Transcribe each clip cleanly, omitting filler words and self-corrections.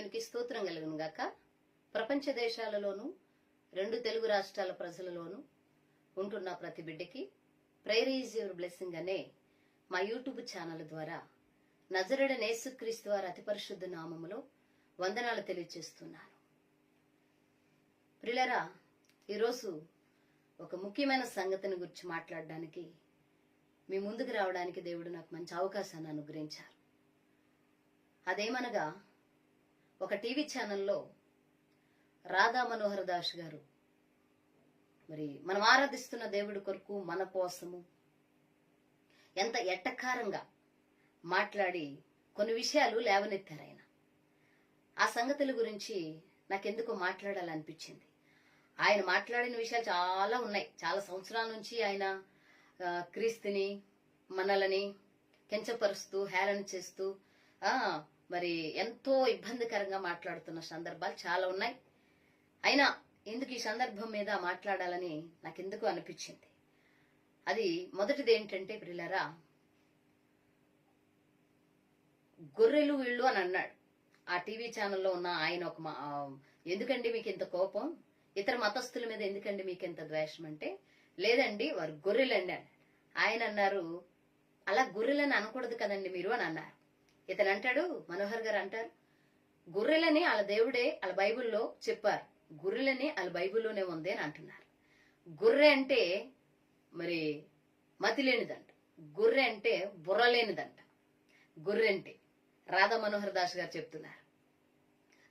దేవునికి స్తోత్రం కలుగును గాక. ప్రపంచ దేశాలలోనూ 2 తెలుగు రాష్ట్రాల ప్రజలలోనూ ఉంటున్న ప్రతి బిడ్డకి ప్రేయర్ ఈజ్ యువర్ బ్లెస్సింగ్ అనే మా యూట్యూబ్ ఛానల్ ద్వారా నజరేయుడైన యేసుక్రీస్తు వారి అతి పరిశుద్ధ నామములో వందనాలు తెలియజేస్తున్నాను. ప్రియులారా, ఈరోజు ఒక ముఖ్యమైన సంగతిని గురించి మాట్లాడడానికి మీ ముందుకు రావడానికి దేవుడు నాకు మంచి అవకాశాన్ని అనుగ్రహించారు. అదేమనగా, ఒక టీవీ ఛానల్లో రాధా మనోహర్ దాస్ గారు మరి మనం ఆరాధిస్తున్న దేవుడి కొరకు మన కోసము ఎంత ఎట్టకారంగా మాట్లాడి కొన్ని విషయాలు లేవనెత్తారు. ఆ సంగతుల గురించి నాకెందుకో మాట్లాడాలనిపించింది. ఆయన మాట్లాడిన విషయాలు చాలా ఉన్నాయి. చాలా సంవత్సరాల నుంచి ఆయన క్రీస్తుని మనలని కించపరుస్తూ హేళన చేస్తూ మరి ఎంతో ఇబ్బందికరంగా మాట్లాడుతున్న సందర్భాలు చాలా ఉన్నాయి. అయినా ఎందుకు ఈ సందర్భం మీద మాట్లాడాలని నాకెందుకు అనిపించింది. అది మొదటిది ఏంటంటే, ప్రియులారా, గొర్రెలు వీళ్ళు అని అన్నాడు ఆ టీవీ ఛానల్లో ఉన్న ఆయన. ఎందుకండి మీకు ఇంత కోపం, ఇతర మతస్థుల మీద ఎందుకండి మీకు ఇంత ద్వేషం అంటే, లేదండి వారు గొర్రెలండి అన్నాడు. ఆయన అన్నారు, అలా గొర్రెలని అనకూడదు కదండి మీరు అని అన్నారు. ఇతను అంటాడు, మనోహర్ గారు అంటారు, గొర్రెలని వాళ్ళ దేవుడే వాళ్ళ బైబిల్లో చెప్పారు, గొర్రెలని వాళ్ళ బైబిల్లోనే ఉంది అని అంటున్నారు. గొర్రె అంటే మరి మతి లేనిదంట, గొర్రె అంటే బుర్ర లేనిదంట. గొర్రె అంటే రాధా మనోహర్ దాస్ గారు చెప్తున్నారు.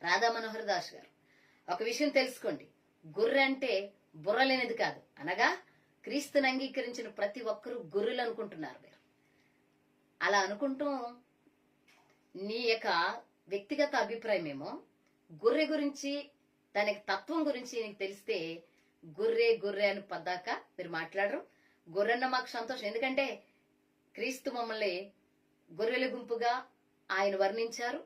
రాధా మనోహర్ దాస్ గారు, ఒక విషయం తెలుసుకోండి, గొర్రె అంటే బుర్ర లేనిది కాదు. అనగా క్రీస్తుని అంగీకరించిన ప్రతి ఒక్కరూ గొర్రెలు అనుకుంటున్నారు. మీరు అలా అనుకుంటాం నీ యొక్క వ్యక్తిగత అభిప్రాయం ఏమో. గొర్రె గురించి, దానికి తత్వం గురించి నీకు తెలిస్తే గొర్రె గొర్రె అని పద్దాక మీరు మాట్లాడరు. గొర్రెన్న మాకు సంతోషం, ఎందుకంటే క్రీస్తు మమ్మల్ని గొర్రెల గుంపుగా ఆయన వర్ణించారు.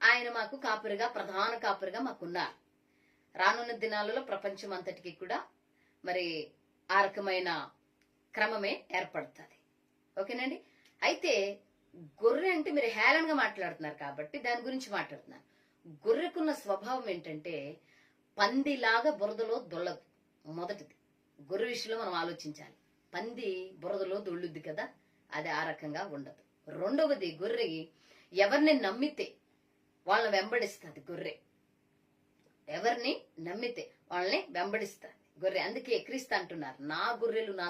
ఆయన మాకు కాపురిగా, ప్రధాన కాపురిగా మాకున్నారు. రానున్న దినాలలో ప్రపంచం అంతటికి కూడా మరి ఆ రకమైన క్రమమే ఏర్పడుతుంది. ఓకేనండి. అయితే గొర్రె అంటే మీరు హేళనగా మాట్లాడుతున్నారు కాబట్టి దాని గురించి మాట్లాడుతున్నారు. గొర్రెకున్న స్వభావం ఏంటంటే, పందిలాగా బురదలో దొల్లదు. మొదటిది గొర్రె విషయంలో మనం ఆలోచించాలి. పంది బురదలో దొల్లుద్ది కదా, అది ఆ రకంగా ఉండదు. రెండవది, గొర్రె ఎవరిని నమ్మితే వాళ్ళని వెంబడిస్తుంది. గొర్రె ఎవరిని నమ్మితే వాళ్ళని వెంబడిస్తుంది గొర్రె. అందుకే క్రీస్తు అంటున్నారు, నా గొర్రెలు నా